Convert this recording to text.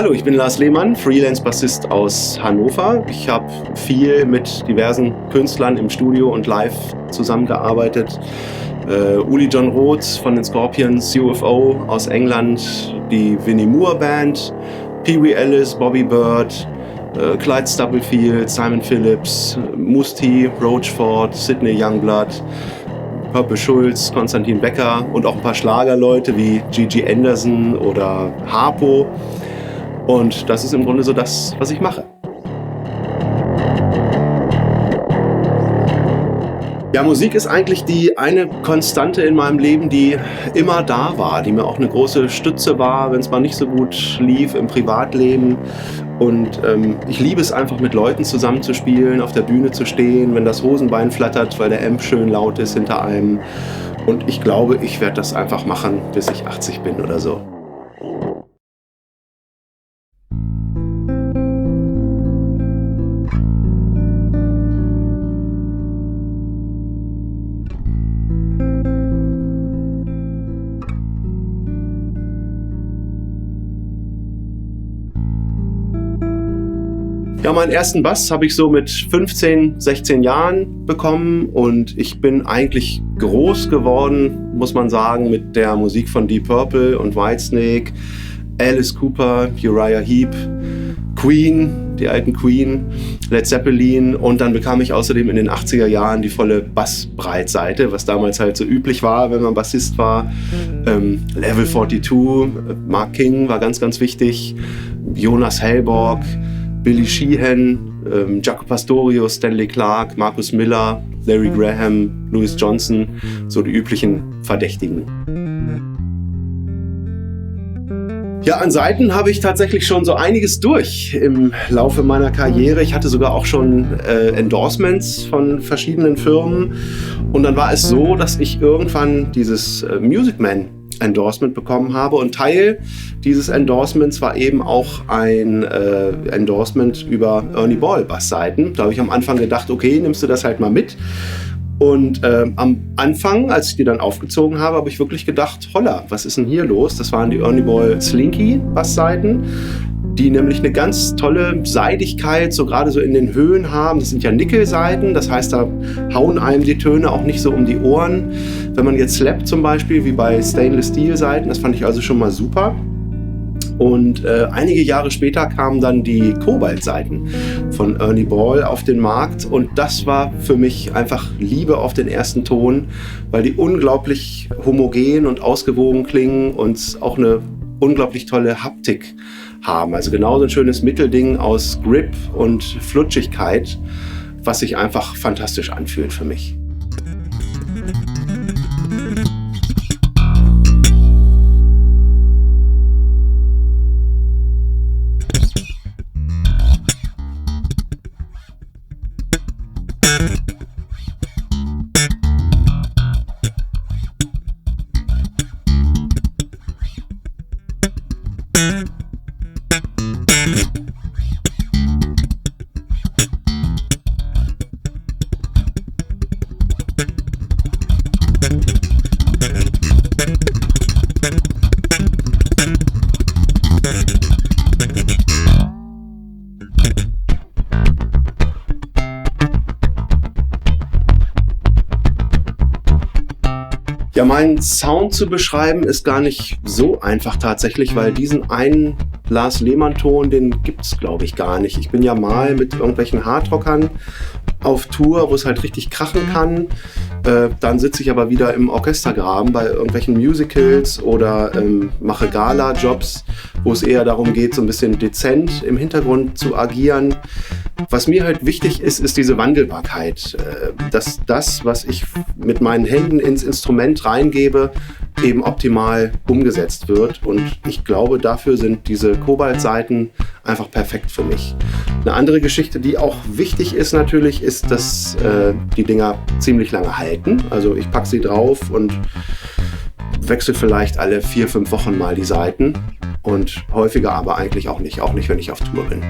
Hallo, ich bin Lars Lehmann, Freelance-Bassist aus Hannover. Ich habe viel mit diversen Künstlern im Studio und live zusammengearbeitet. Uli John Roth von den Scorpions, UFO aus England, die Vinnie Moore Band, Pee Wee Ellis, Bobby Bird, Clyde Stubblefield, Simon Phillips, Musti, Roachford, Sidney Youngblood, Purple Schulz, Konstantin Becker und auch ein paar Schlagerleute wie Gigi Anderson oder Harpo. Und das ist im Grunde so das, was ich mache. Ja, Musik ist eigentlich die eine Konstante in meinem Leben, die immer da war, die mir auch eine große Stütze war, wenn es mal nicht so gut lief im Privatleben. Und ich liebe es einfach, mit Leuten zusammenzuspielen, auf der Bühne zu stehen, wenn das Hosenbein flattert, weil der Amp schön laut ist hinter einem. Und ich glaube, ich werde das einfach machen, bis ich 80 bin oder so. Ja, meinen ersten Bass habe ich so mit 15, 16 Jahren bekommen und ich bin eigentlich groß geworden, muss man sagen, mit der Musik von Deep Purple und Whitesnake, Alice Cooper, Uriah Heep, Queen, die alten Queen, Led Zeppelin und dann bekam ich außerdem in den 80er Jahren die volle Bassbreitseite, was damals halt so üblich war, wenn man Bassist war. Level 42, Mark King war ganz, ganz wichtig, Jonas Hellborg, Billy Sheehan, Jaco Pastorius, Stanley Clarke, Marcus Miller, Larry Graham, Louis Johnson, so die üblichen Verdächtigen. Ja, an Seiten habe ich tatsächlich schon so einiges durch im Laufe meiner Karriere. Ich hatte sogar auch schon Endorsements von verschiedenen Firmen. Und dann war es so, dass ich irgendwann dieses Music Man Endorsement bekommen habe und Teil dieses Endorsements war eben auch ein Endorsement über Ernie Ball Bassseiten. Da habe ich am Anfang gedacht, okay, nimmst du das halt mal mit. Und am Anfang, als ich die dann aufgezogen habe, habe ich wirklich gedacht, holla, was ist denn hier los? Das waren die Ernie Ball Slinky Bassseiten, die nämlich eine ganz tolle Seidigkeit, so gerade so in den Höhen haben. Das sind ja Nickelsaiten, das heißt, da hauen einem die Töne auch nicht so um die Ohren. Wenn man jetzt slappt zum Beispiel, wie bei Stainless Steel Saiten, das fand ich also schon mal super. Und einige Jahre später kamen dann die Kobalt-Saiten von Ernie Ball auf den Markt und das war für mich einfach Liebe auf den ersten Ton, weil die unglaublich homogen und ausgewogen klingen und auch eine unglaublich tolle Haptik haben. Also genauso ein schönes Mittelding aus Grip und Flutschigkeit, was sich einfach fantastisch anfühlt für mich. Ja, meinen Sound zu beschreiben ist gar nicht so einfach tatsächlich, weil diesen einen Lars Lehmann-Ton, den gibt's glaube ich gar nicht. Ich bin ja mal mit irgendwelchen Hardrockern auf Tour, wo es halt richtig krachen kann. Dann sitze ich aber wieder im Orchestergraben bei irgendwelchen Musicals oder mache Gala-Jobs, wo es eher darum geht, so ein bisschen dezent im Hintergrund zu agieren. Was mir halt wichtig ist, ist diese Wandelbarkeit, dass das, was ich mit meinen Händen ins Instrument reingebe, eben optimal umgesetzt wird. Und ich glaube, dafür sind diese Kobalt-Saiten einfach perfekt für mich. Eine andere Geschichte, die auch wichtig ist natürlich, ist, dass die Dinger ziemlich lange halten. Also ich packe sie drauf und wechsle vielleicht alle 4-5 Wochen mal die Saiten und häufiger aber eigentlich auch nicht wenn ich auf Tour bin.